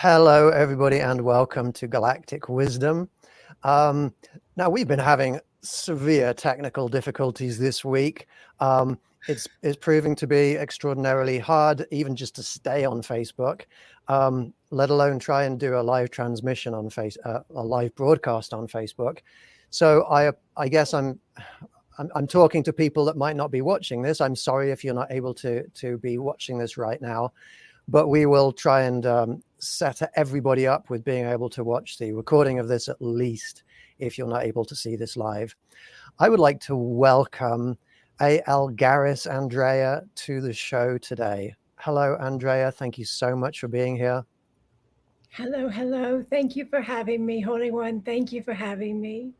Hello, everybody, and welcome to Galactic Wisdom. Now, we've been having severe technical difficulties this week. It's proving to be extraordinarily hard, even just to stay on Facebook, let alone try and do a live transmission on a live broadcast on Facebook. So I guess I'm talking to people that might not be watching this. I'm sorry if you're not able to be watching this right now. But we will try and set everybody up with being able to watch the recording of this, at least, if you're not able to see this live. I would like to welcome A.L. Garris, Andrea, to the show today. Hello, Andrea. Thank you so much for being here. Hello, hello. Thank you for having me, Holy One. Thank you for having me.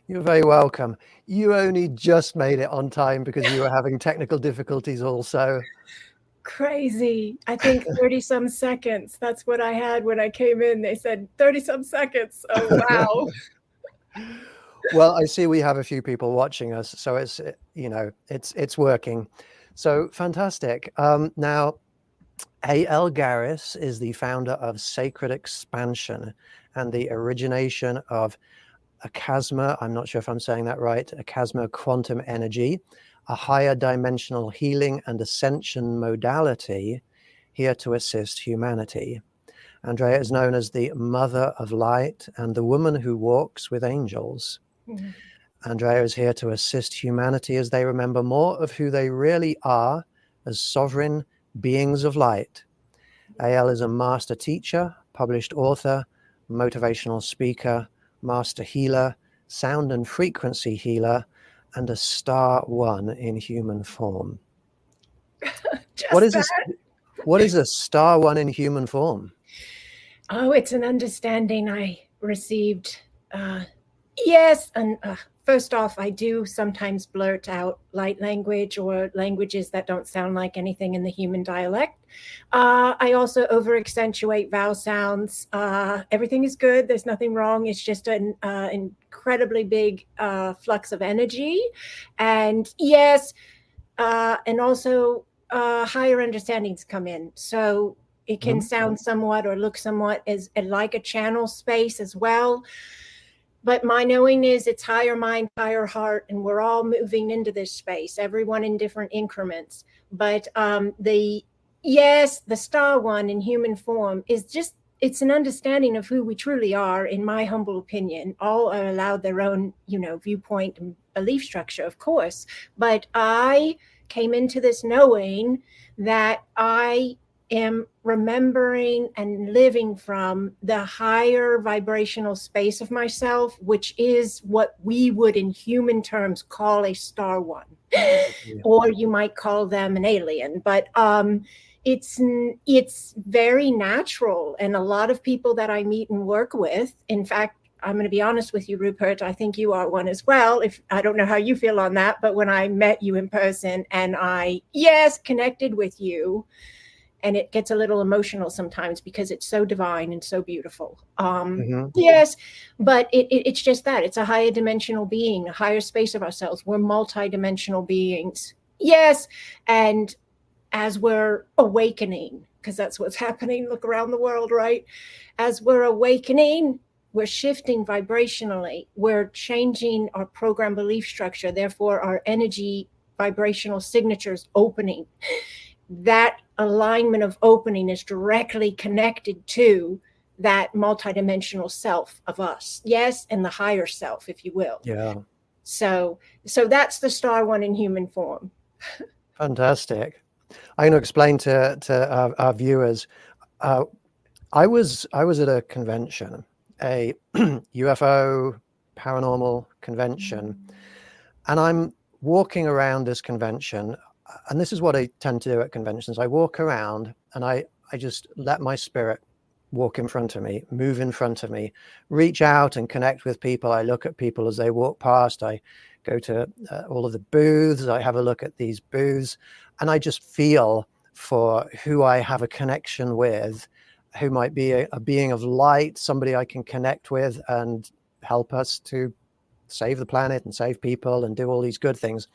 You're very welcome. You only just made it on time because you were having technical difficulties also. Crazy. I think 30 some seconds. That's what I had when I came in. They said 30 some seconds. Oh, wow. Well, I see we have a few people watching us, so it's working. So fantastic. Now, A.L. Garris is the founder of Sacred Expansion and the origination of Acasma. I'm not sure if I'm saying that right. Acasma Quantum Energy, a higher dimensional healing and ascension modality here to assist humanity. Andrea is known as the Mother of Light and the woman who walks with angels. Mm-hmm. Andrea is here to assist humanity as they remember more of who they really are as sovereign beings of light. A.L. is a master teacher, published author, motivational speaker, master healer, sound and frequency healer, and a star one in human form. What is a star one in human form? Oh, it's an understanding I received. Yes. And first off, I do sometimes blurt out light language or languages that don't sound like anything in the human dialect. I also over accentuate vowel sounds. Everything is good. There's nothing wrong. It's just an incredibly big flux of energy. And yes, and also higher understandings come in. So it can sound somewhat or look somewhat as like a channel space as well. But my knowing is it's higher mind, higher heart, and we're all moving into this space, everyone in different increments. But the star one in human form is just, it's an understanding of who we truly are, in my humble opinion. All are allowed their own, viewpoint and belief structure, of course. But I came into this knowing that I am remembering and living from the higher vibrational space of myself, which is what we would in human terms call a star one, or you might call them an alien. But it's very natural. And a lot of people that I meet and work with, in fact, I'm going to be honest with you, Rupert, I think you are one as well. I don't know how you feel on that, but when I met you in person and I connected with you, and it gets a little emotional sometimes because it's so divine and so beautiful. Yes, but it's just that. It's a higher dimensional being, a higher space of ourselves. We're multidimensional beings. Yes, and as we're awakening, because that's what's happening, look around the world, right? As we're awakening, we're shifting vibrationally. We're changing our program belief structure. Therefore, our energy vibrational signatures opening. That alignment of opening is directly connected to that multidimensional self of us. Yes, and the higher self, if you will. Yeah. So that's the star one in human form. Fantastic. I'm going to explain to our viewers. I was at a convention, a UFO paranormal convention, and I'm walking around this convention. And this is what I tend to do at conventions. I walk around and I just let my spirit walk in front of me, move in front of me, reach out and connect with people. I look at people as they walk past. I go to all of the booths. I have a look at these booths and I just feel for who I have a connection with, who might be a being of light, somebody I can connect with and help us to save the planet and save people and do all these good things.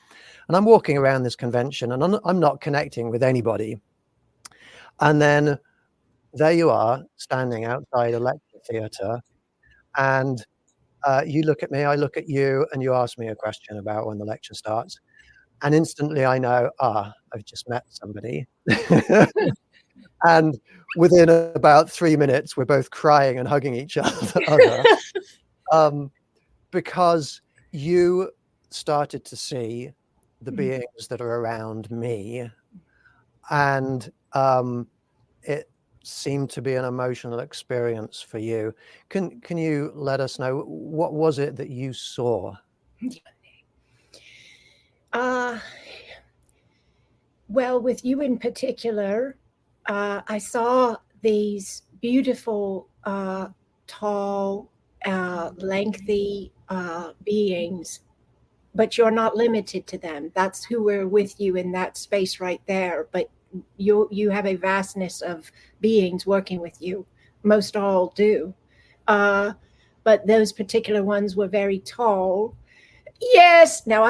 And I'm walking around this convention and I'm not connecting with anybody. And then there you are, standing outside a lecture theatre, and you look at me, I look at you, and you ask me a question about when the lecture starts, and instantly I know, I've just met somebody. And within about 3 minutes, we're both crying and hugging each other, because you started to see the beings that are around me, and it seemed to be an emotional experience for you. Can you let us know, what was it that you saw? Well, with you in particular, I saw these beautiful, tall, lengthy beings, but you're not limited to them. That's who were with you in that space right there. But you have a vastness of beings working with you. Most all do. But those particular ones were very tall. Yes. Now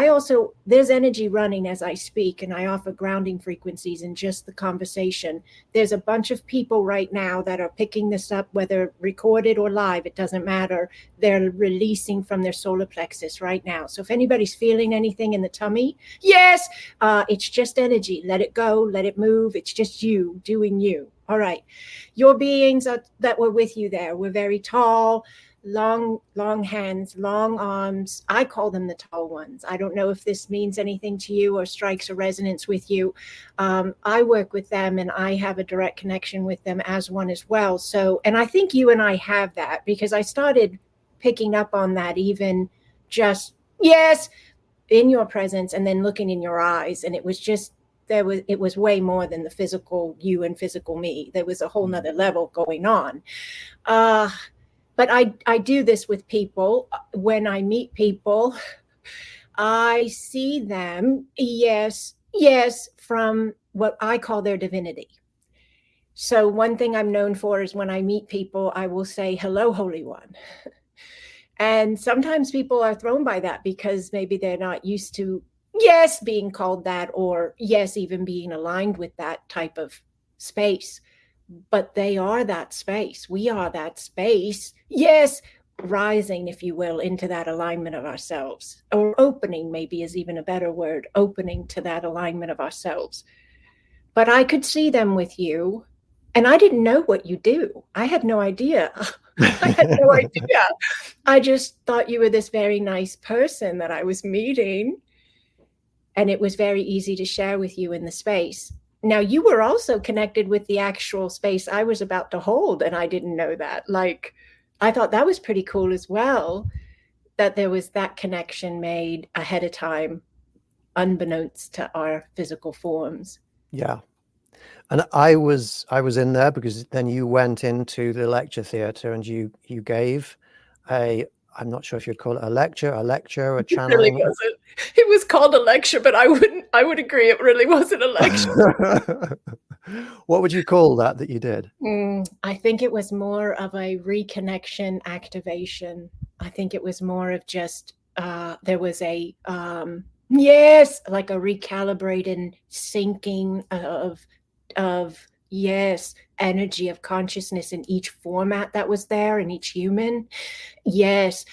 there's energy running as I speak, and I offer grounding frequencies in just the conversation. There's a bunch of people right now that are picking this up, whether recorded or live, it doesn't matter. They're releasing from their solar plexus right now. So if anybody's feeling anything in the tummy, yes, it's just energy. Let it go, let it move. It's just you doing you. All right. Your beings that were with you there were very tall, long hands, long arms. I call them the tall ones. I don't know if this means anything to you or strikes a resonance with you. I work with them, and I have a direct connection with them as one as well. So, and I think you and I have that, because I started picking up on that even just, yes, in your presence, and then looking in your eyes. And it was just, it was way more than the physical you and physical me. There was a whole nother level going on. But I do this with people. When I meet people, I see them, yes, from what I call their divinity. So one thing I'm known for is when I meet people, I will say, hello, Holy One. And sometimes people are thrown by that because maybe they're not used to, yes, being called that, or yes, even being aligned with that type of space. But they are that space. We are that space. Yes, rising, if you will, into that alignment of ourselves, or opening, maybe is even a better word, opening to that alignment of ourselves. But I could see them with you, and I didn't know what you do. I had no idea. I had no idea. I just thought you were this very nice person that I was meeting, and it was very easy to share with you in the space. Now, you were also connected with the actual space I was about to hold, and I didn't know that. Like, I thought that was pretty cool as well, that there was that connection made ahead of time, unbeknownst to our physical forms. Yeah. And I was in there because then you went into the lecture theatre and you gave I'm not sure if you'd call it a lecture, a channeling. It really wasn't. It was called a lecture, but I would agree it really wasn't a lecture. What would you call that you did? I think it was more of a reconnection activation. I think it was more of just, there was a, yes, like a recalibrated syncing of yes, energy of consciousness in each format that was there, in each human. Yes.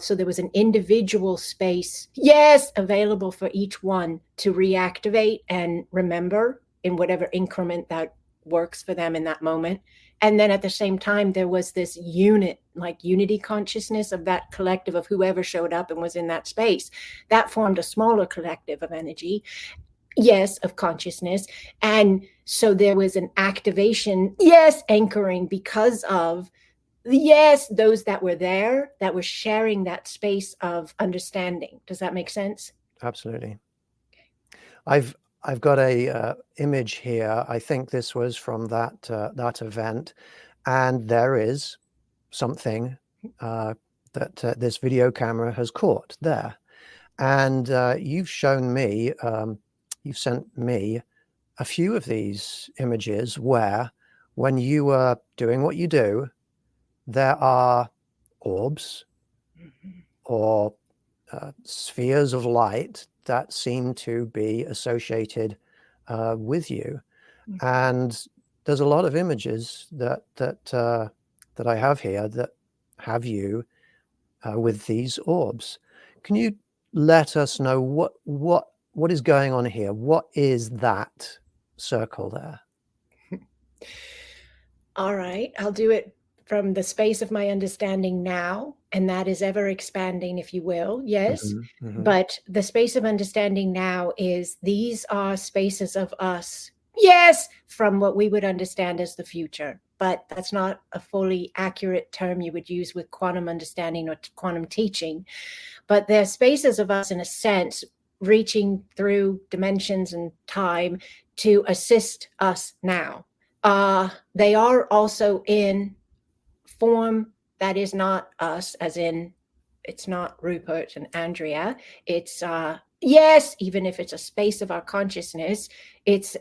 So there was an individual space, yes, available for each one to reactivate and remember in whatever increment that works for them in that moment. And then at the same time, there was this unity consciousness of that collective of whoever showed up and was in that space. That formed a smaller collective of energy, yes, of consciousness. And so there was an activation, yes, anchoring because of, yes, those that were there, that were sharing that space of understanding. Does that make sense? Absolutely. I've got a image here. I think this was from that event, and there is something that this video camera has caught there. And you've shown me, you've sent me a few of these images where, when you were doing what you do, there are orbs or spheres of light that seem to be associated with you. And there's a lot of images that I have here that have you with these orbs. Can you let us know what is going on here? What is that circle there? All right, I'll do it from the space of my understanding now, and that is ever expanding, if you will. Yes. But the space of understanding now is these are spaces of us. Yes, from what we would understand as the future. But that's not a fully accurate term you would use with quantum understanding or quantum teaching. But they're spaces of us, in a sense, reaching through dimensions and time to assist us now. They are also in form that is not us, as in it's not Rupert and Andrea. It's yes, even if it's a space of our consciousness, it's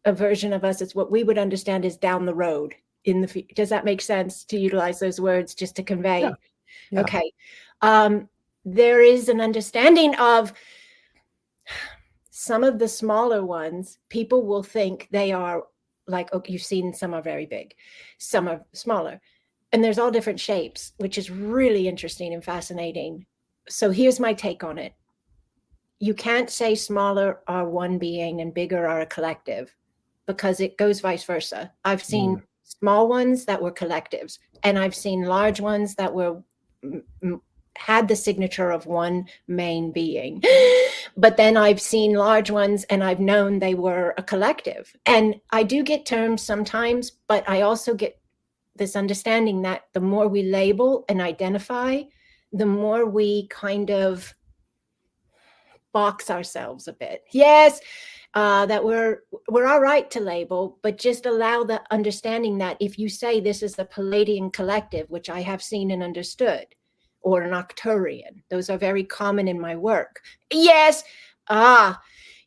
a version of us. It's what we would understand is down the road in the future. Does that make sense to utilize those words just to convey? Yeah. Yeah. Okay. There is an understanding of some of the smaller ones. People will think they are like, okay, you've seen some are very big, some are smaller. And there's all different shapes, which is really interesting and fascinating. So here's my take on it. You can't say smaller are one being and bigger are a collective, because it goes vice versa. I've seen small ones that were collectives, and I've seen large ones that were had the signature of one main being. But then I've seen large ones and I've known they were a collective. And I do get terms sometimes, but I also get this understanding that the more we label and identify, the more we kind of box ourselves a bit. Yes, that we're all right to label, but just allow the understanding that if you say this is the Palladian collective, which I have seen and understood, or an Arcturian, those are very common in my work. Yes,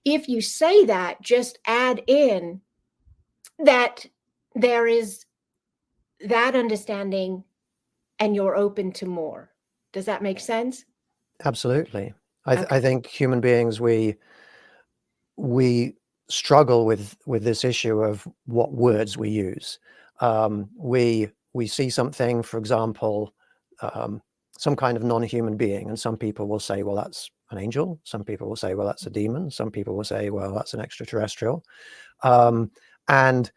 if you say that, just add in that there is that understanding and you're open to more. Does that make sense? Absolutely. I think human beings, we struggle with this issue of what words we use. We see something, for example, some kind of non-human being, and some people will say, well, that's an angel. Some people will say, well, that's a demon. Some people will say, well, that's an extraterrestrial. And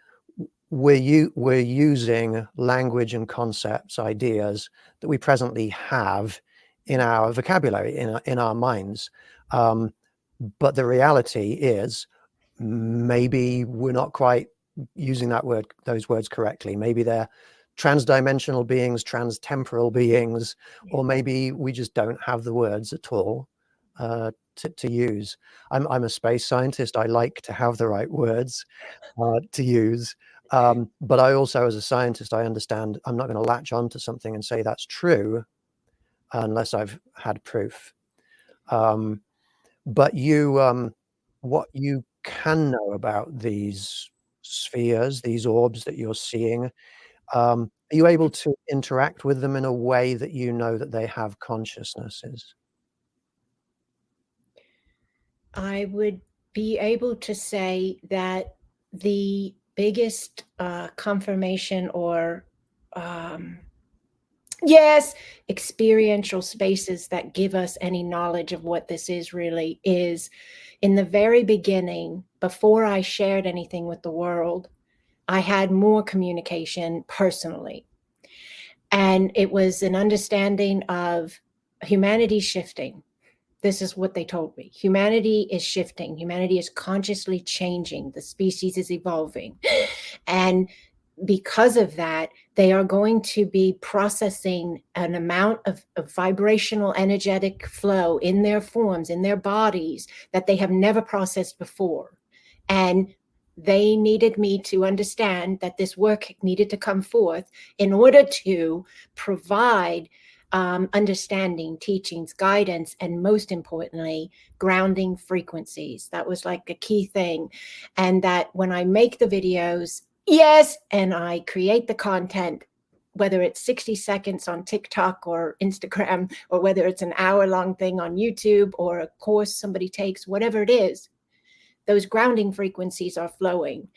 we're using language and concepts, ideas that we presently have in our vocabulary, in our minds. But the reality is, maybe we're not quite using those words correctly. Maybe they're transdimensional beings, transtemporal beings, or maybe we just don't have the words at all to use. I'm a space scientist. I like to have the right words to use. But I also, as a scientist, I understand I'm not going to latch on to something and say that's true unless I've had proof. But what you can know about these spheres, these orbs that you're seeing, are you able to interact with them in a way that you know that they have consciousnesses? I would be able to say that the biggest confirmation or yes, experiential spaces that give us any knowledge of what this is really is in the very beginning, before I shared anything with the world, I had more communication personally. And it was an understanding of humanity shifting. This is what they told me. Humanity is shifting. Humanity is consciously changing. The species is evolving. And because of that, they are going to be processing an amount of vibrational energetic flow in their forms, in their bodies, that they have never processed before. And they needed me to understand that this work needed to come forth in order to provide understanding, teachings, guidance, and most importantly, grounding frequencies. That was like a key thing. And that when I make the videos, yes, and I create the content, whether it's 60 seconds on TikTok or Instagram, or whether it's an hour-long thing on YouTube or a course somebody takes, whatever it is, those grounding frequencies are flowing.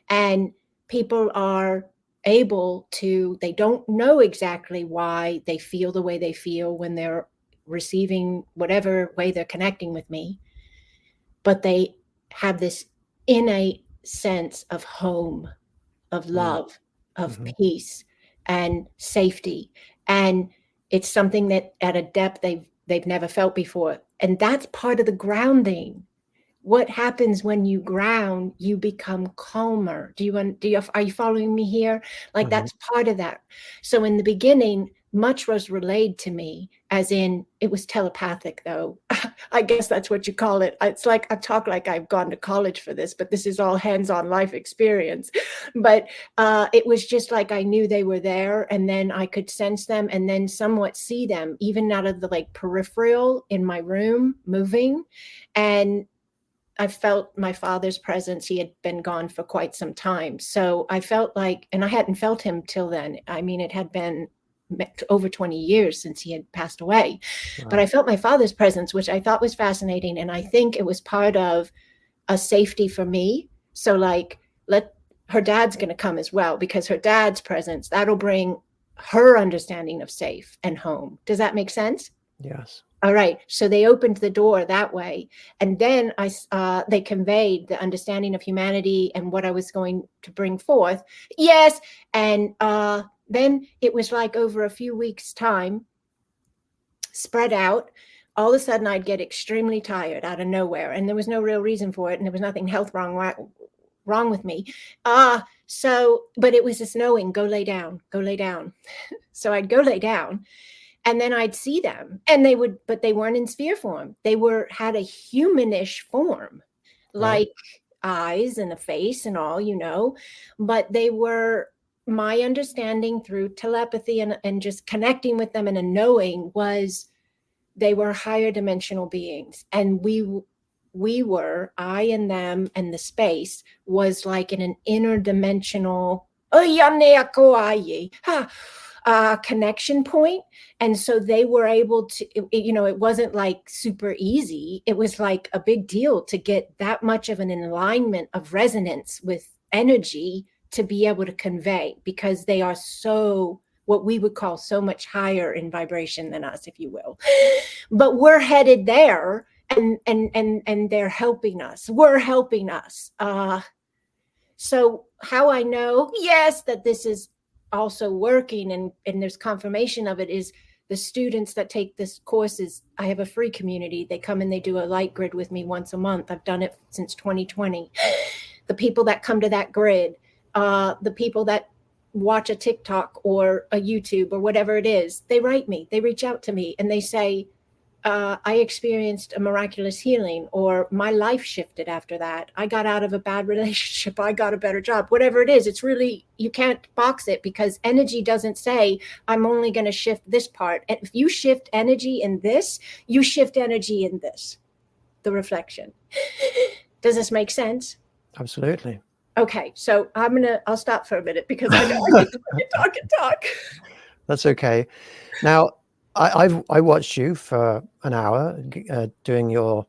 And people are able to, they don't know exactly why they feel the way they feel when they're receiving whatever way they're connecting with me, but they have this innate sense of home, of love, of peace and safety. And it's something that at a depth they've never felt before. And that's part of the grounding. What happens when you ground, you become calmer. Are you following me here? Like that's part of that. So in the beginning, much was relayed to me, as in it was telepathic though. I guess that's what you call it. It's like I talk like I've gone to college for this, but this is all hands-on life experience. But it was just like I knew they were there, and then I could sense them and then somewhat see them, even out of the like peripheral in my room moving. And I felt my father's presence. He had been gone for quite some time. So I felt like, and I hadn't felt him till then. I mean, it had been over 20 years since he had passed away. Wow. But I felt my father's presence, which I thought was fascinating. And I think it was part of a safety for me. So like, her dad's going to come as well, because her dad's presence, that'll bring her understanding of safe and home. Does that make sense? Yes. All right. So they opened the door that way. And then they conveyed the understanding of humanity and what I was going to bring forth. Yes. And then it was like over a few weeks' time, spread out. All of a sudden, I'd get extremely tired out of nowhere. And there was no real reason for it. And there was nothing health wrong with me. But it was this knowing, go lay down, go lay down. So I'd go lay down. And then I'd see them, and but they weren't in sphere form. They had a humanish form, like eyes and a face and all, but they were, my understanding through telepathy and just connecting with them and a knowing was they were higher dimensional beings. And we were, I and them, and the space was like in an interdimensional, connection point. And so they were able to, it wasn't like super easy. It was like a big deal to get that much of an alignment of resonance with energy to be able to convey, because they are so, what we would call so much higher in vibration than us, if you will. But we're headed there, and they're helping us. We're helping us. So how I know, yes, that this is also working and there's confirmation of it is the students that take this courses. I have a free community. They come and they do a light grid with me once a month. I've done it since 2020. The people that come to that grid, the people that watch a TikTok or a YouTube or whatever it is, they write me, they reach out to me and they say, I experienced a miraculous healing, or my life shifted after that. I got out of a bad relationship. I got a better job, whatever it is. It's really, you can't box it, because energy doesn't say, I'm only going to shift this part. And if you shift energy in this, you shift energy in this, the reflection. Does this make sense? Absolutely. Okay. So I'll stop for a minute, because I know I need to talk. That's okay. Now, I watched you for an hour doing your,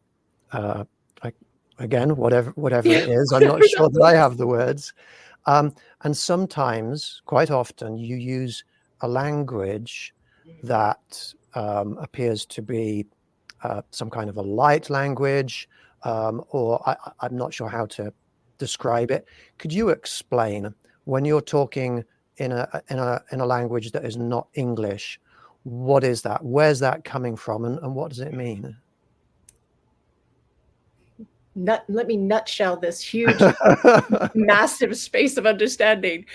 again, whatever it is. I'm not sure that I have the words. And sometimes, quite often, you use a language that appears to be some kind of a light language, or I'm not sure how to describe it. Could you explain, when you're talking in a language that is not English, what is that? Where's that coming from, and what does it mean? Let me nutshell this huge, massive space of understanding.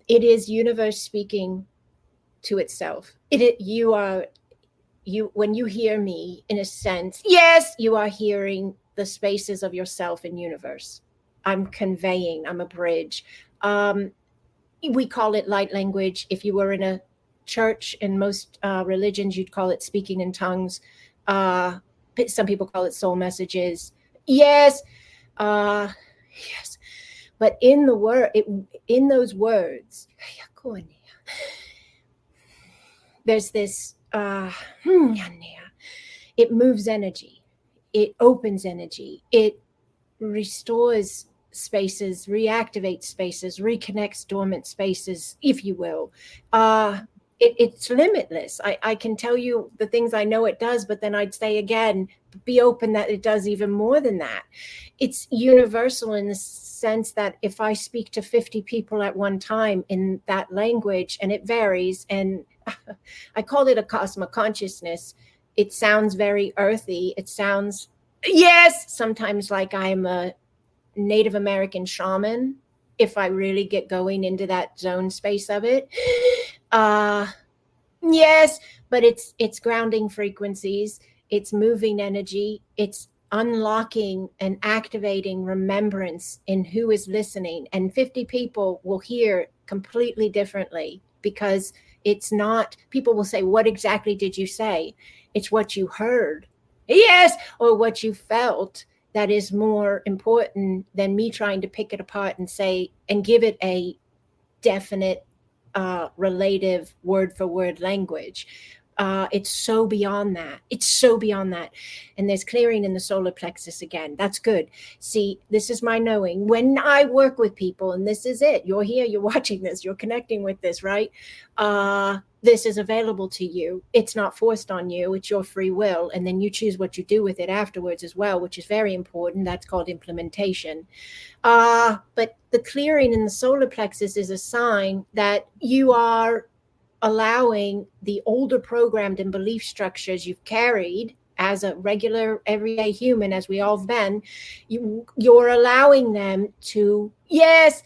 It is universe speaking to itself. When you hear me, in a sense, yes, you are hearing the spaces of yourself in universe. I'm conveying, I'm a bridge. We call it light language. If you were in a church, in most religions, you'd call it speaking in tongues. Some people call it soul messages. Yes. Yes. But in those words, there's this, it moves energy. It opens energy. It restores spaces, reactivates spaces, reconnects dormant spaces, if you will. It's limitless. I can tell you the things I know it does, but then I'd say again, be open that it does even more than that. It's universal in the sense that if I speak to 50 people at one time in that language, and it varies, and I call it Acasma consciousness, it sounds very earthy. It sounds, yes, sometimes like I'm a Native American shaman, if I really get going into that zone space of it. Yes, but it's grounding frequencies, it's moving energy, it's unlocking and activating remembrance in who is listening. And 50 people will hear completely differently, because it's not, people will say, what exactly did you say? It's what you heard. Yes, or what you felt, that is more important than me trying to pick it apart and say, and give it a definite relative word for word language. It's so beyond that. It's so beyond that. And there's clearing in the solar plexus again. That's good. See, this is my knowing. When I work with people, and this is it, you're here, you're watching this, you're connecting with this, right? This is available to you. It's not forced on you. It's your free will. And then you choose what you do with it afterwards as well, which is very important. That's called implementation. But the clearing in the solar plexus is a sign that you are allowing the older programmed and belief structures you've carried as a regular everyday human, as we all have been, you're allowing them to, yes,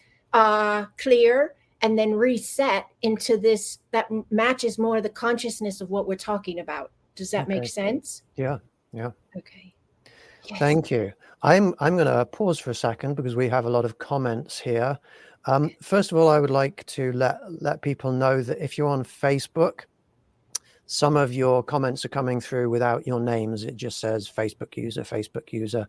clear and then reset into this that matches more the consciousness of what we're talking about. Does that make sense? Yeah. Okay. Yes. Thank you. I'm going to pause for a second because we have a lot of comments here. First of all, I would like to let people know that if you're on Facebook, some of your comments are coming through without your names. It just says Facebook user.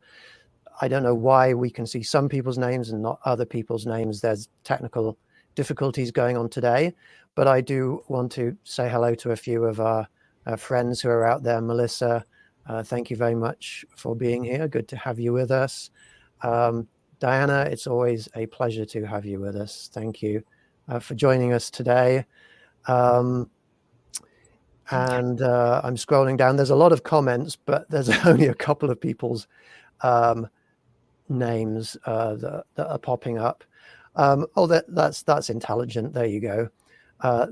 I don't know why we can see some people's names and not other people's names. There's technical difficulties going on today, but I do want to say hello to a few of our friends who are out there. Melissa, thank you very much for being here. Good to have you with us. Diana, it's always a pleasure to have you with us. Thank you for joining us today. And I'm scrolling down. There's a lot of comments, but there's only a couple of people's names that are popping up. That's intelligent. There you go.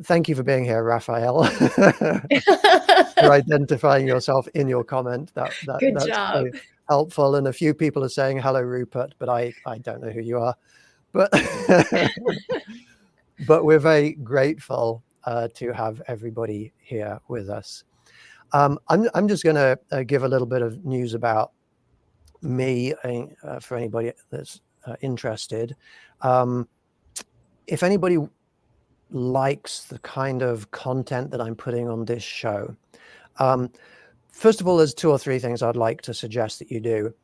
Thank you for being here, Raphael. For identifying yourself in your comment. That's job. Very helpful. And a few people are saying hello, Rupert, but I don't know who you are. But but we're very grateful to have everybody here with us. I'm just going to give a little bit of news about me for anybody that's interested. If anybody likes the kind of content that I'm putting on this show, first of all, there's 2 or 3 things I'd like to suggest that you do.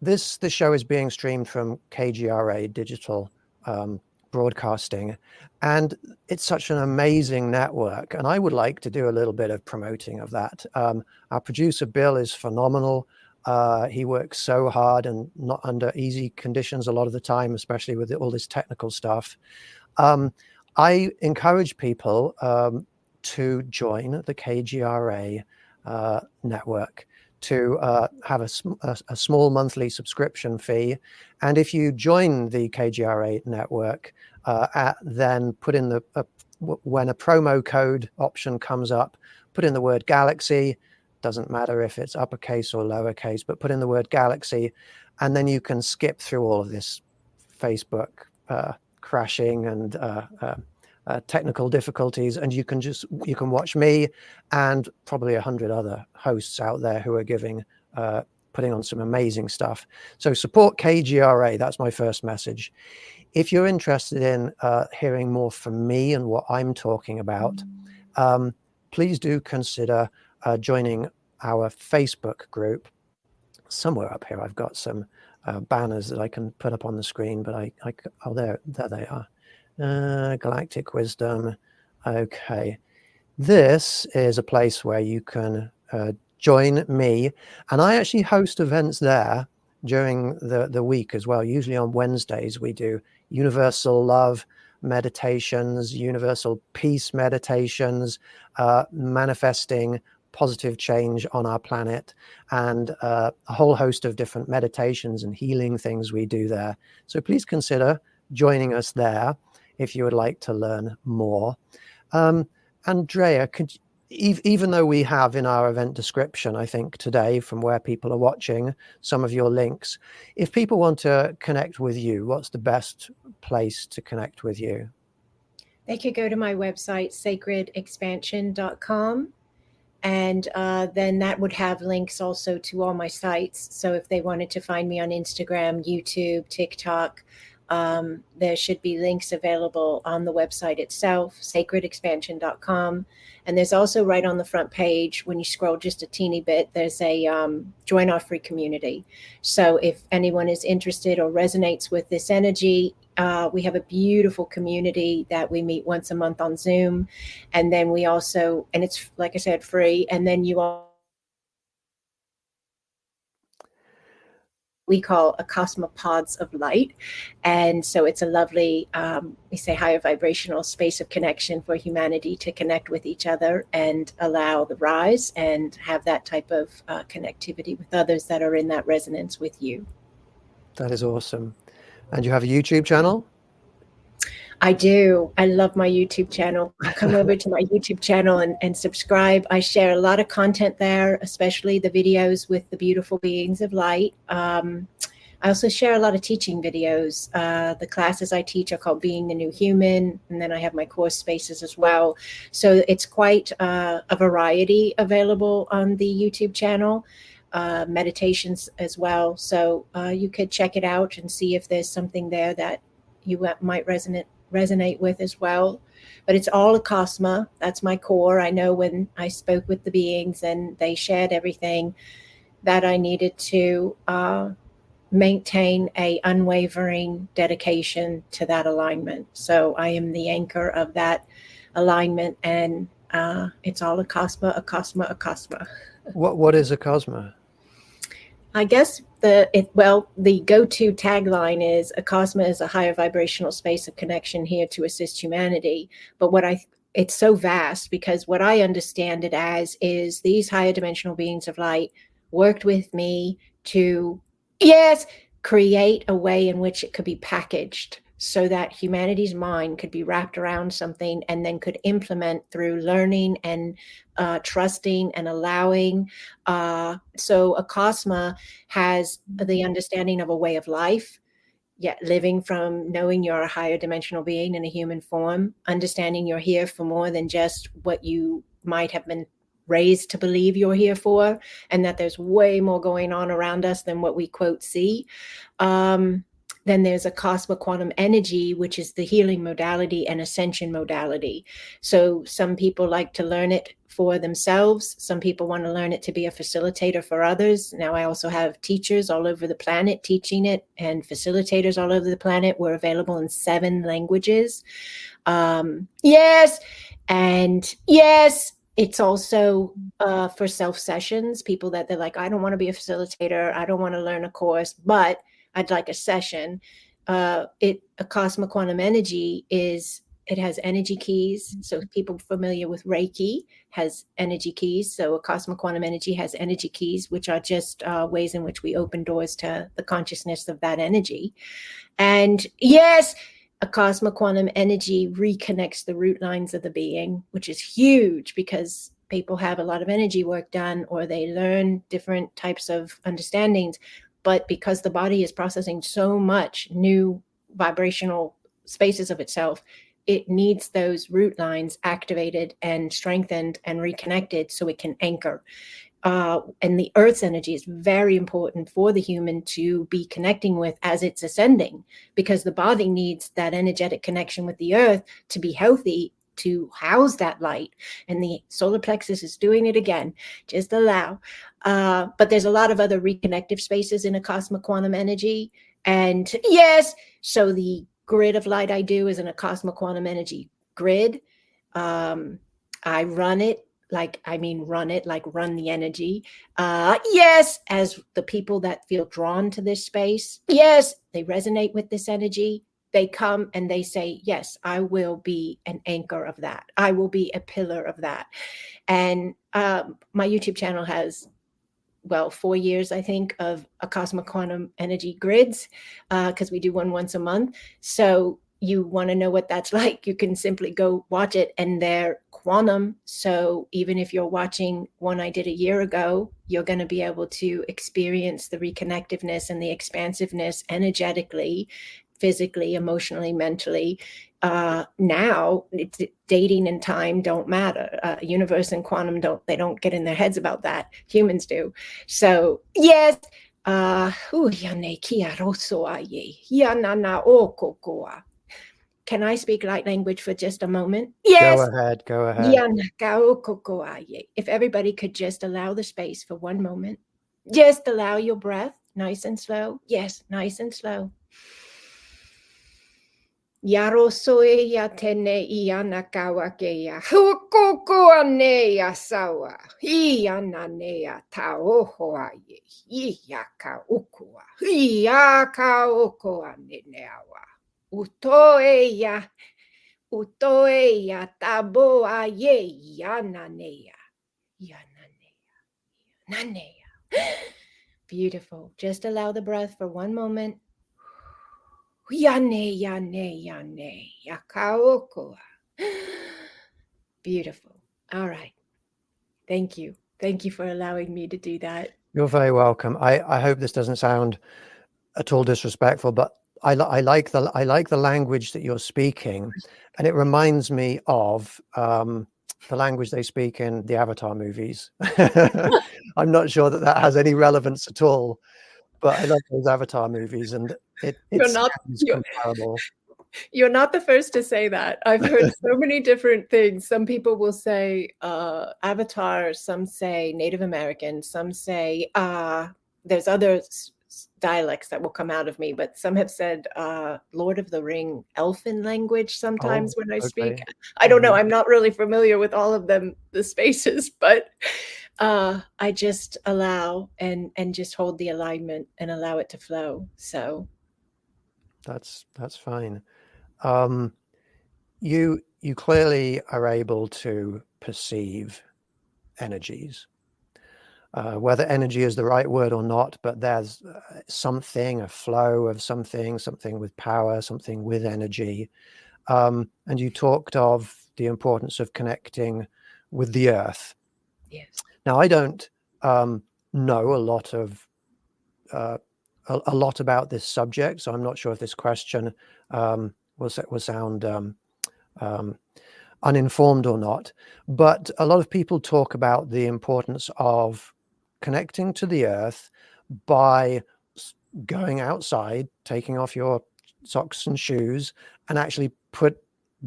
This show is being streamed from KGRA Digital Broadcasting, and it's such an amazing network, and I would like to do a little bit of promoting of that. Our producer, Bill, is phenomenal. He works so hard and not under easy conditions a lot of the time, especially with all this technical stuff. I encourage people to join the KGRA network, to have a small monthly subscription fee. And if you join the KGRA network, then put in when a promo code option comes up, put in the word Galaxy. Doesn't matter if it's uppercase or lowercase, but put in the word Galaxy, and then you can skip through all of this Facebook crashing and technical difficulties, and you can watch me and probably 100 other hosts out there who are putting on some amazing stuff. So support KGRA. That's my first message. If you're interested in hearing more from me and what I'm talking about, please do consider joining our Facebook group. Somewhere up here, I've got some banners that I can put up on the screen, but oh, there they are. Galactic Wisdom. Okay. This is a place where you can join me, and I actually host events there during the week as well. Usually on Wednesdays, we do universal love meditations, universal peace meditations, manifesting positive change on our planet, and a whole host of different meditations and healing things we do there. So please consider joining us there if you would like to learn more. Andrea, even though we have in our event description, I think today, from where people are watching, some of your links, if people want to connect with you, what's the best place to connect with you? They could go to my website, sacredexpansion.com. And then that would have links also to all my sites. So if they wanted to find me on Instagram, YouTube, TikTok, there should be links available on the website itself, sacredexpansion.com. And there's also right on the front page, when you scroll just a teeny bit, there's a join our free community. So if anyone is interested or resonates with this energy, we have a beautiful community that we meet once a month on Zoom. And then we also, and it's, like I said, free. And then you all, we call Acasma pods of light. And so it's a lovely, we say higher vibrational space of connection for humanity to connect with each other and allow the rise and have that type of connectivity with others that are in that resonance with you. That is awesome. And you have a YouTube channel? I do. I love my YouTube channel. Come over to my YouTube channel and subscribe. I share a lot of content there, especially the videos with the beautiful beings of light. I also share a lot of teaching videos. The classes I teach are called Being the New Human, and then I have my course spaces as well. So it's quite a variety available on the YouTube channel. Meditations as well. So you could check it out and see if there's something there that you might resonate with as well. But it's all Acasma. That's my core. I know when I spoke with the beings and they shared everything, that I needed to maintain a unwavering dedication to that alignment. So I am the anchor of that alignment, and it's all Acasma, Acasma, Acasma. What is Acasma? I guess the go-to tagline is Acasma is a higher vibrational space of connection here to assist humanity. But it's so vast, because what I understand it as is these higher dimensional beings of light worked with me to, create a way in which it could be packaged so that humanity's mind could be wrapped around something and then could implement through learning and trusting and allowing. So Acasma has the understanding of a way of life, yet living from knowing you're a higher dimensional being in a human form, understanding you're here for more than just what you might have been raised to believe you're here for, and that there's way more going on around us than what we quote see. Then there's Acasma quantum energy, which is the healing modality and ascension modality. So some people like to learn it for themselves. Some people want to learn it to be a facilitator for others. Now I also have teachers all over the planet teaching it, and facilitators all over the planet. We're available in 7 languages. It's also for self-sessions, people that they're like, I don't want to be a facilitator. I don't want to learn a course, but I'd like a session. Acasma quantum energy it has energy keys. So people familiar with Reiki has energy keys. So Acasma quantum energy has energy keys, which are just ways in which we open doors to the consciousness of that energy. And yes, Acasma quantum energy reconnects the root lines of the being, which is huge because people have a lot of energy work done, or they learn different types of understandings. But because the body is processing so much new vibrational spaces of itself, it needs those root lines activated and strengthened and reconnected so it can anchor. And the earth's energy is very important for the human to be connecting with as it's ascending, because the body needs that energetic connection with the earth to be healthy, to house that light. And the solar plexus is doing it again. Just allow. But there's a lot of other reconnective spaces in Acasma quantum energy. And so the grid of light I do is an Acasma quantum energy grid. I run it like, I mean, run it, like run the energy. Yes, as the people that feel drawn to this space, yes, they resonate with this energy. They come and they say, yes, I will be an anchor of that. I will be a pillar of that. And my YouTube channel has, well, 4 years, I think, of Acasma quantum energy grids, because we do one once a month. So you want to know what that's like, you can simply go watch it, and they're quantum. So even if you're watching one I did a year ago, you're going to be able to experience the reconnectiveness and the expansiveness energetically, physically, emotionally, mentally. Now it's dating and time don't matter. Universe and quantum don't get in their heads about that. Humans do. So yes. Can I speak light language for just a moment? Yes. Go ahead. If everybody could just allow the space for one moment, just allow your breath, nice and slow. Yes, nice and slow. Yaro soe ya tene iana kawake ya hukoko ane ya sawa iana ne ya taoho aye iyaka ukua iyaka oko ane neawa utoe ya tabo aye yana ne ya naneya. Beautiful. Just allow the breath for one moment. Beautiful. All right. Thank you. Thank you for allowing me to do that. You're very welcome. I hope this doesn't sound at all disrespectful, but I like the language that you're speaking, and it reminds me of the language they speak in the Avatar movies. I'm not sure that has any relevance at all, but I love those Avatar movies, and it sounds comparable. You're not the first to say that. I've heard so many different things. Some people will say Avatar, some say Native American, some say there's other dialects that will come out of me, but some have said Lord of the Ring elfin language sometimes when I speak. I don't know. I'm not really familiar with all of them, the spaces, but I just allow and just hold the alignment and allow it to flow. So that's fine. You clearly are able to perceive energies, whether energy is the right word or not, but there's something, a flow of something with power, something with energy. And you talked of the importance of connecting with the earth. Yes. Now, I don't know a lot of a lot about this subject, so I'm not sure if this question will sound uninformed or not. But a lot of people talk about the importance of connecting to the earth by going outside, taking off your socks and shoes, and actually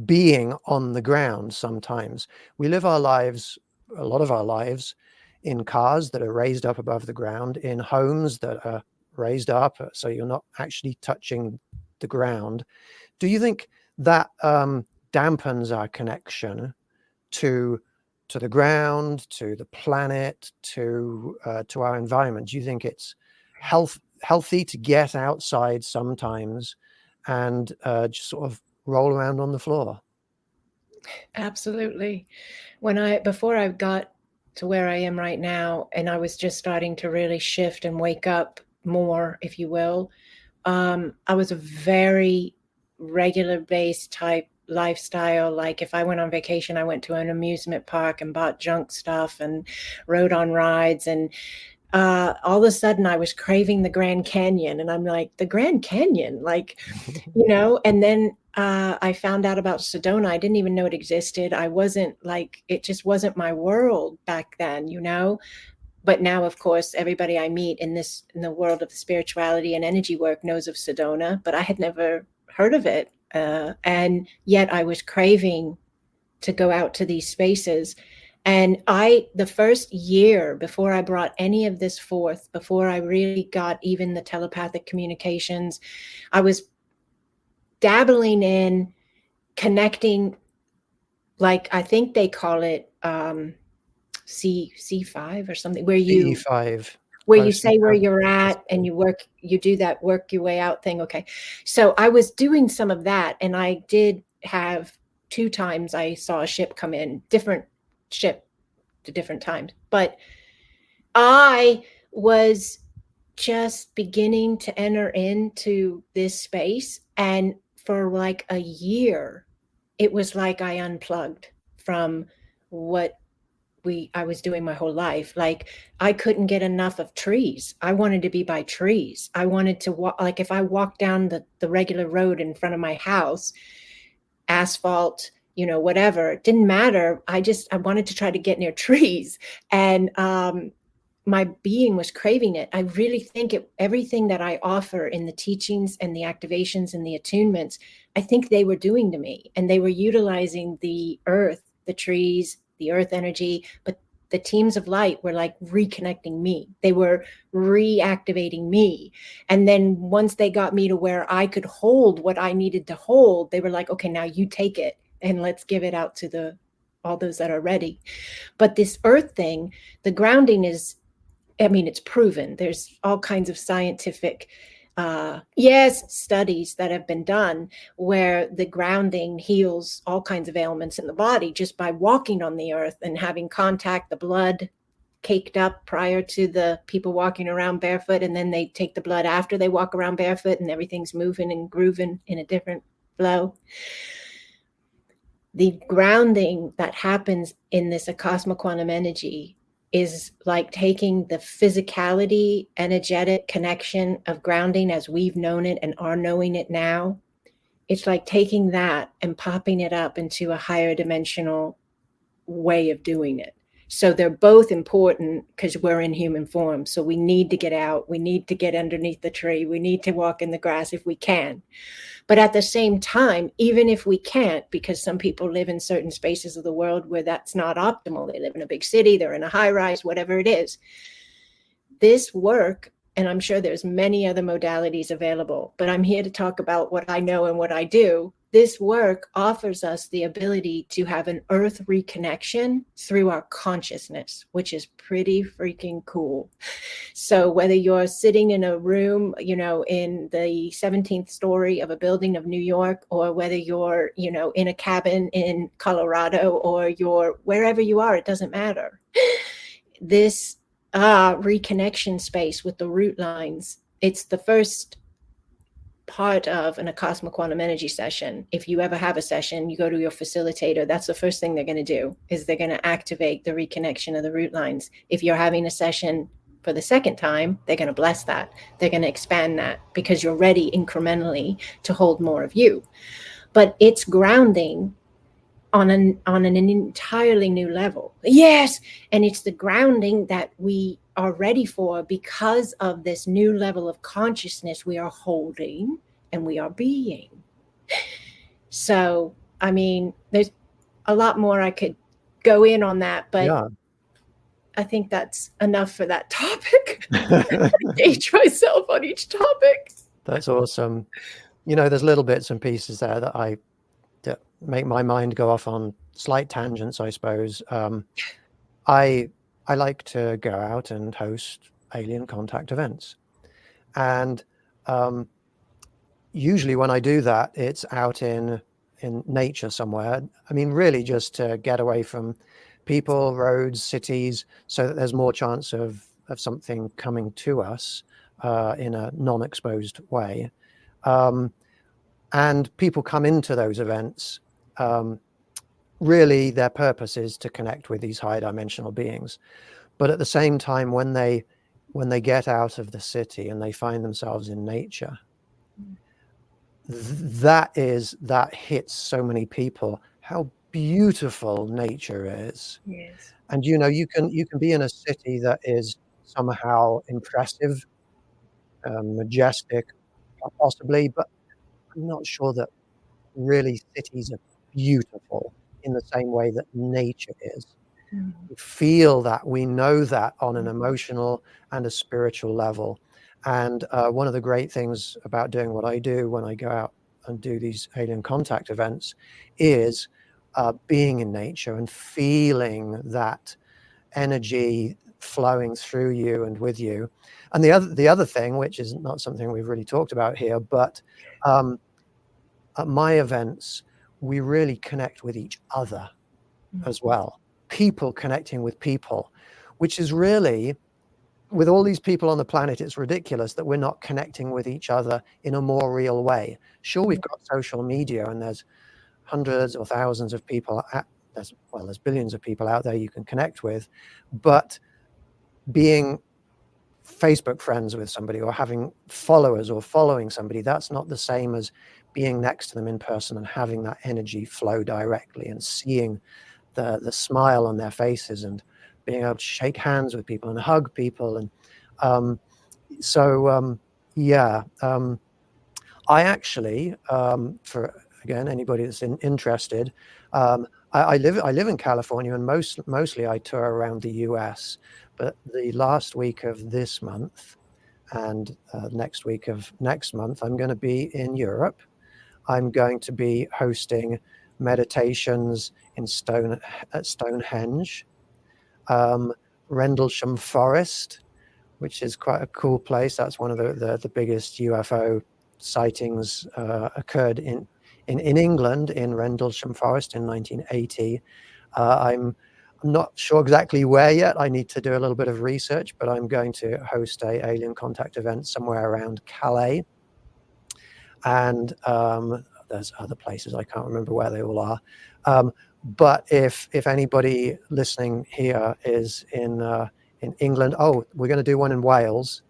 being on the ground. Sometimes we live our lives, a lot of our lives, in cars that are raised up above the ground, in homes that are raised up, so you're not actually touching the ground. Do you think that dampens our connection to the ground, to the planet, to our environment? Do you think it's healthy to get outside sometimes and just sort of roll around on the floor? Absolutely. Before I got to where I am right now, and I was just starting to really shift and wake up more, if you will, I was a very regular based type lifestyle. Like if I went on vacation, I went to an amusement park and bought junk stuff and rode on rides, and all of a sudden I was craving the Grand Canyon, and I'm like, the Grand Canyon, like, and then I found out about Sedona. I didn't even know it existed. I wasn't like, it just wasn't my world back then, but now, of course, everybody I meet in the world of spirituality and energy work knows of Sedona, but I had never heard of it. And yet I was craving to go out to these spaces. And the first year before I brought any of this forth, before I really got even the telepathic communications, I was dabbling in connecting, like I think they call it C5 or something, where CE5. you say where you're at and you do that work your way out thing. Okay. So I was doing some of that, and I did have 2 times I saw a ship come in, different ship to different times. But I was just beginning to enter into this space, and for like a year, it was like I unplugged from what I was doing my whole life. Like, I couldn't get enough of trees. I wanted to be by trees. I wanted to walk, like if I walked down the regular road in front of my house, asphalt, whatever, it didn't matter. I wanted to try to get near trees. And my being was craving it. I really think everything that I offer in the teachings and the activations and the attunements, I think they were doing to me, and they were utilizing the earth, the trees, the earth energy, but the teams of light were like reconnecting me. They were reactivating me. And then once they got me to where I could hold what I needed to hold, they were like, okay, now you take it and let's give it out to all those that are ready. But this earth thing, the grounding is, it's proven. There's all kinds of scientific studies that have been done where the grounding heals all kinds of ailments in the body just by walking on the earth and having contact, the blood caked up prior to the people walking around barefoot, and then they take the blood after they walk around barefoot, and everything's moving and grooving in a different flow. The grounding that happens in this Acasma quantum energy is like taking the physicality, energetic connection of grounding as we've known it and are knowing it now. It's like taking that and popping it up into a higher dimensional way of doing it. So they're both important because we're in human form. So we need to get out. We need to get underneath the tree. We need to walk in the grass if we can. But at the same time, even if we can't, because some people live in certain spaces of the world where that's not optimal, they live in a big city, they're in a high rise, whatever it is, this work, and I'm sure there's many other modalities available, but I'm here to talk about what I know and what I do. This work offers us the ability to have an earth reconnection through our consciousness, which is pretty freaking cool. So whether you're sitting in a room, in the 17th story of a building of New York, or whether you're, in a cabin in Colorado, or you're wherever you are, it doesn't matter. This reconnection space with the root lines, it's the first part of an Acasma quantum energy session. If you ever have a session, you go to your facilitator, that's the first thing they're going to do, is they're going to activate the reconnection of the root lines. If you're having a session for the second time, they're going to bless that. They're going to expand that because you're ready incrementally to hold more of you. But it's grounding on an entirely new level. Yes. And it's the grounding that we are ready for because of this new level of consciousness we are holding and we are being. So, there's a lot more I could go in on that, but yeah. I think that's enough for that topic. I engage myself on each topic. That's awesome. There's little bits and pieces there that make my mind go off on slight tangents, I suppose. I like to go out and host alien contact events. And usually when I do that, it's out in nature somewhere. Really just to get away from people, roads, cities, so that there's more chance of something coming to us in a non-exposed way. And people come into those events. Really, their purpose is to connect with these high dimensional beings. But at the same time, when they get out of the city and they find themselves in nature, that hits so many people, how beautiful nature is. Yes. And you can be in a city that is somehow impressive, majestic, possibly, but I'm not sure that really cities are beautiful in the same way that nature is. Mm-hmm. We feel that, we know that on an emotional and a spiritual level. And one of the great things about doing what I do when I go out and do these alien contact events is being in nature and feeling that energy flowing through you and with you. And the other thing, which is not something we've really talked about here, but at my events, we really connect with each other as well. People connecting with people, which is really, with all these people on the planet, it's ridiculous that we're not connecting with each other in a more real way. Sure, we've got social media and there's hundreds or thousands of people, there's billions of people out there you can connect with, but being Facebook friends with somebody or having followers or following somebody, that's not the same as being next to them in person and having that energy flow directly and seeing the smile on their faces and being able to shake hands with people and hug people. And I actually, for again, anybody that's interested, I live in California, and mostly I tour around the US. But the last week of this month and next week of next month, I'm going to be in Europe. I'm going to be hosting meditations at Stonehenge, Rendlesham Forest, which is quite a cool place. That's one of the biggest UFO sightings occurred in England, in Rendlesham Forest in 1980. I'm not sure exactly where yet. I need to do a little bit of research, but I'm going to host a alien contact event somewhere around Calais. And there's other places, I can't remember where they all are. But if anybody listening here is in England, we're going to do one in Wales.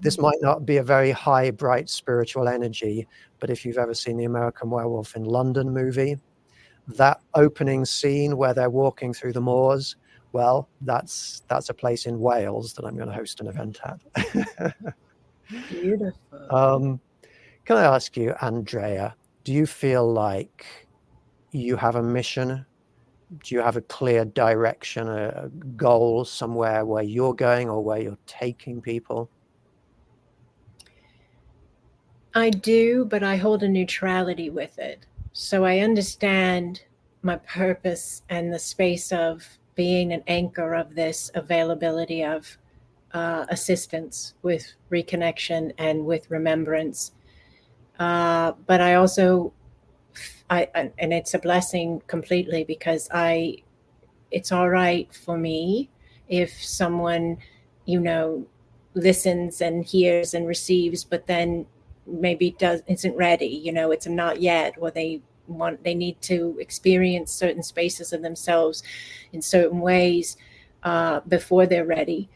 This might not be a very high, bright spiritual energy, but if you've ever seen the American Werewolf in London movie, that opening scene where they're walking through the moors, well, that's a place in Wales that I'm going to host an event at. Beautiful. Can I ask you, Andrea, do you feel like you have a mission? Do you have a clear direction, a goal somewhere where you're going or where you're taking people? I do, but I hold a neutrality with it. So I understand my purpose and the space of being an anchor of this availability of assistance with reconnection and with remembrance. But I also, and it's a blessing completely, because it's all right for me if someone, listens and hears and receives, but then maybe isn't ready, it's a not yet, or they need to experience certain spaces of themselves in certain ways before they're ready.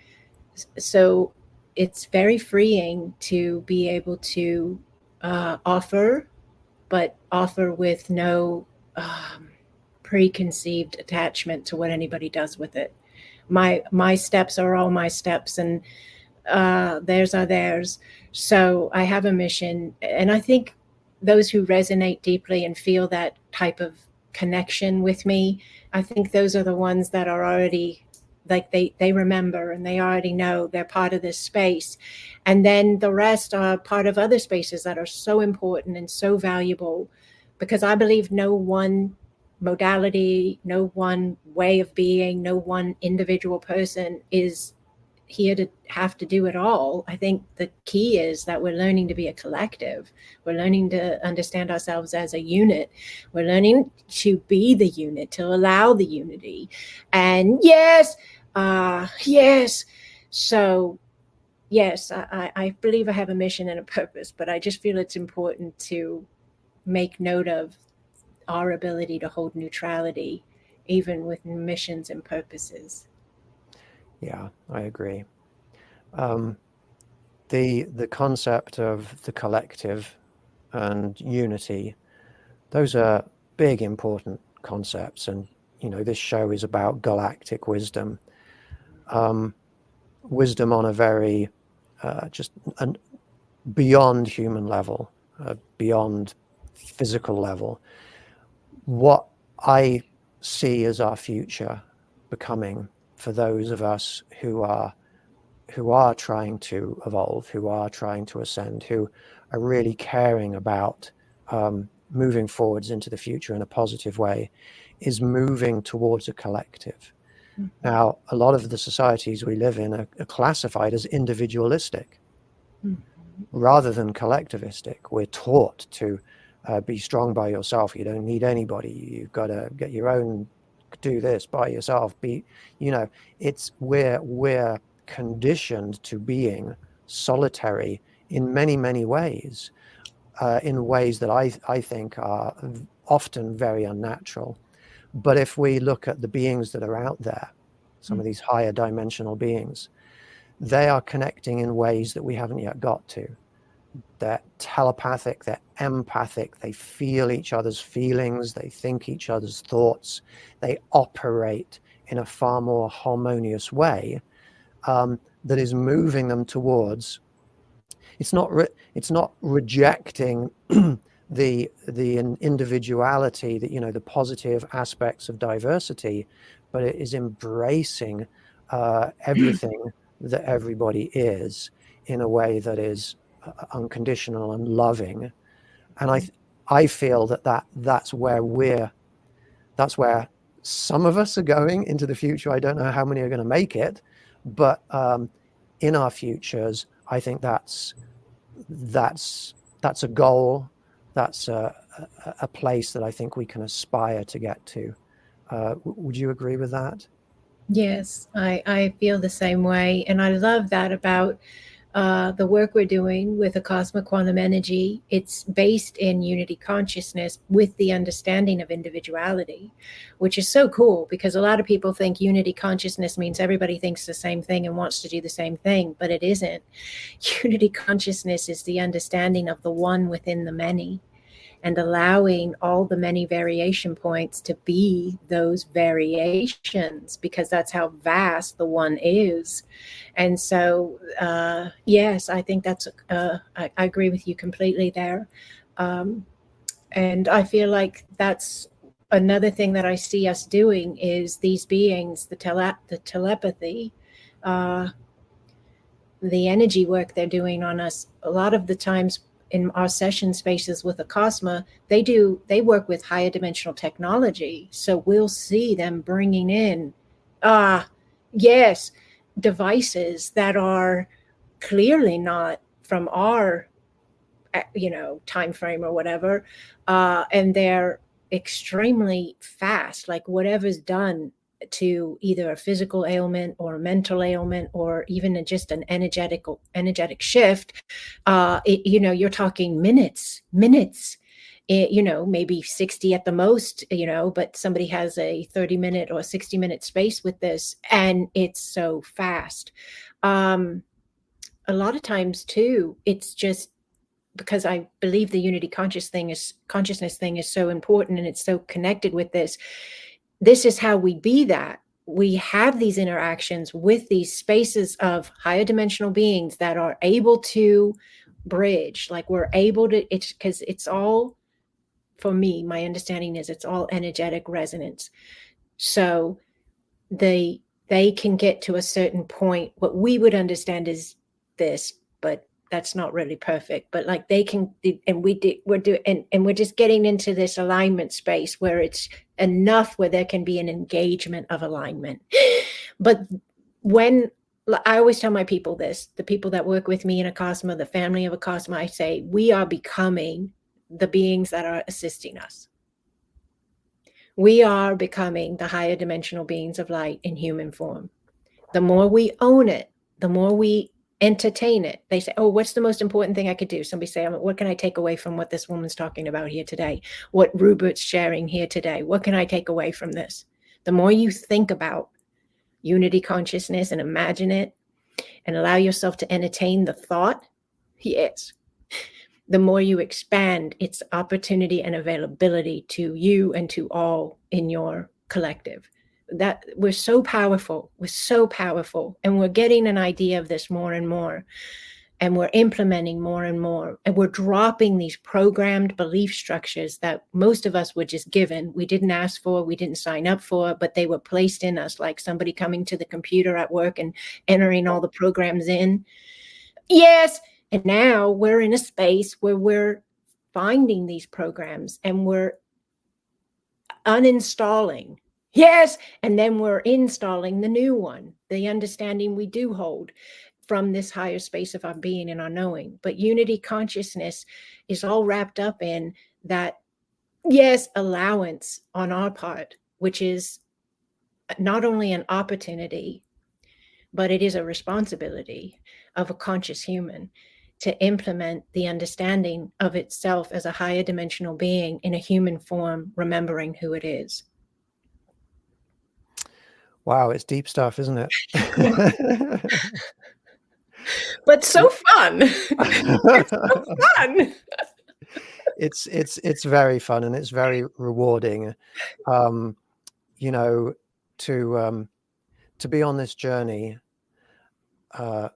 So it's very freeing to be able to offer, but offer with no preconceived attachment to what anybody does with it. My steps are all my steps, and theirs are theirs. So I have a mission, and I think those who resonate deeply and feel that type of connection with me, I think those are the ones that are already, like, they remember, and they already know they're part of this space. And then the rest are part of other spaces that are so important and so valuable, because I believe no one modality, no one way of being, no one individual person is here to have to do it all. I think the key is that we're learning to be a collective. We're learning to understand ourselves as a unit. We're learning to be the unit, to allow the unity. And yes. So yes, I believe I have a mission and a purpose, but I just feel it's important to make note of our ability to hold neutrality, even with missions and purposes. Yeah, I agree. The concept of the collective and unity, those are big, important concepts. And, this show is about galactic wisdom. Wisdom on a very beyond human level, beyond physical level. What I see as our future becoming for those of us who are trying to evolve, who are trying to ascend, who are really caring about moving forwards into the future in a positive way, is moving towards a collective. Now, a lot of the societies we live in are classified as individualistic rather than collectivistic. We're taught to be strong by yourself. You don't need anybody. You've got to get your own, do this by yourself. Be, you know, it's we're conditioned to being solitary in many, many ways, in ways that I think are often very unnatural. But if we look at the beings that are out there, some of these higher dimensional beings, they are connecting in ways that we haven't yet got to. They're telepathic, they're empathic, they feel each other's feelings, they think each other's thoughts, they operate in a far more harmonious way that is moving them towards. It's not rejecting the individuality, that, you know, the positive aspects of diversity, but it is embracing everything that everybody is in a way that is unconditional and loving. And I feel that's where some of us are going into the future. I don't know how many are going to make it, but in our futures, I think that's a goal. That's a place that I think we can aspire to get to. Would you agree with that? Yes, I feel the same way. And I love that about the work we're doing with Acasma Quantum Energy. It's based in unity consciousness with the understanding of individuality, which is so cool, because a lot of people think unity consciousness means everybody thinks the same thing and wants to do the same thing, but it isn't. Unity consciousness is the understanding of the one within the many, and allowing all the many variation points to be those variations, because that's how vast the one is. And so, yes, I think that's, I agree with you completely there. And I feel like that's another thing that I see us doing is these beings, the telepathy, the energy work they're doing on us. A lot of the times in our session spaces with Acasma, they work with higher dimensional technology. So we'll see them bringing in, yes, devices that are clearly not from our, time frame or whatever, and they're extremely fast. Like whatever's done to either a physical ailment or a mental ailment, or even just an energetic shift, you're talking minutes, maybe 60 at the most, but somebody has a 30-minute or 60-minute space with this, and it's so fast. A lot of times too, it's just because I believe the unity consciousness thing is so important, and it's so connected with this. This is how we be that. We have these interactions with these spaces of higher dimensional beings that are able to bridge. Like we're able to, it's because it's all, for me, my understanding is it's all energetic resonance. So they can get to a certain point. What we would understand is this, but that's not really perfect. But like they can, and we're just getting into this alignment space where it's enough where there can be an engagement of alignment. But when I always tell my people this, the people that work with me in Acasma, the family of Acasma, I say, we are becoming the beings that are assisting us. We are becoming the higher dimensional beings of light in human form. The more we own it, the more we entertain it. They say, oh, what's the most important thing I could do? Somebody say, what can I take away from what this woman's talking about here today? What Rupert's sharing here today? What can I take away from this? The more you think about unity consciousness and imagine it and allow yourself to entertain the thought, yes, the more you expand its opportunity and availability to you and to all in your collective. That we're so powerful, and we're getting an idea of this more and more, and we're implementing more and more, and we're dropping these programmed belief structures that most of us were just given. We didn't ask for, we didn't sign up for, but they were placed in us, like somebody coming to the computer at work and entering all the programs in. Yes. And now we're in a space where we're finding these programs and we're uninstalling Yes. And then we're installing the new one, the understanding we do hold from this higher space of our being and our knowing. But unity consciousness is all wrapped up in that, yes, allowance on our part, which is not only an opportunity, but it is a responsibility of a conscious human to implement the understanding of itself as a higher dimensional being in a human form, remembering who it is. Wow, it's deep stuff, isn't it? But so fun. It's so fun. It's very fun, and it's very rewarding, you know, to be on this journey.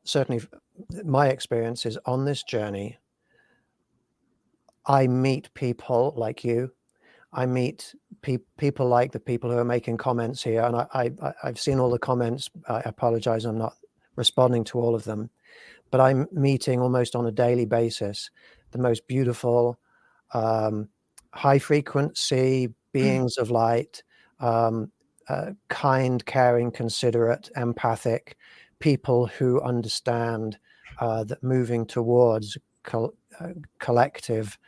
Certainly my experience is on this journey, I meet people like you. I meet people like the people who are making comments here, and I've seen all the comments. I apologize, I'm not responding to all of them, but I'm meeting almost on a daily basis the most beautiful, high frequency beings of light, kind, caring, considerate, empathic people who understand that moving towards collective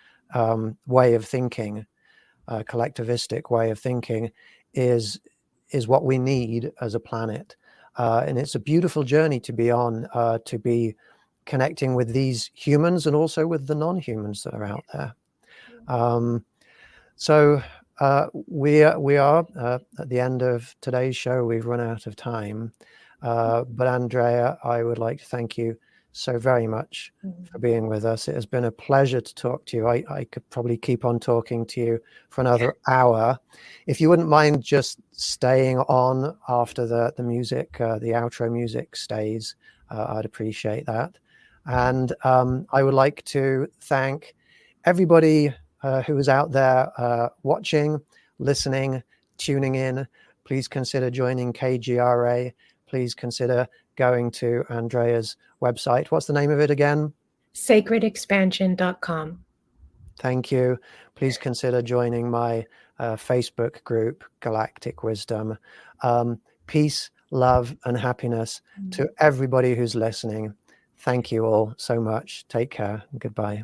way of thinking, collectivistic way of thinking, is what we need as a planet. And it's a beautiful journey to be on, to be connecting with these humans and also with the non-humans that are out there. So we are at the end of today's show. We've run out of time. But Andrea, I would like to thank you so very much for being with us. It has been a pleasure to talk to you. I could probably keep on talking to you for another hour. If you wouldn't mind just staying on after the music, the outro music stays, I'd appreciate that. And I would like to thank everybody who is out there watching, listening, tuning in. Please consider joining KGRA. Please consider going to Andrea's website. What's the name of it again? sacredexpansion.com. Thank you. Please consider joining my Facebook group, Galactic Wisdom. Peace, love, and happiness to everybody who's listening. Thank you all so much. Take care. Goodbye.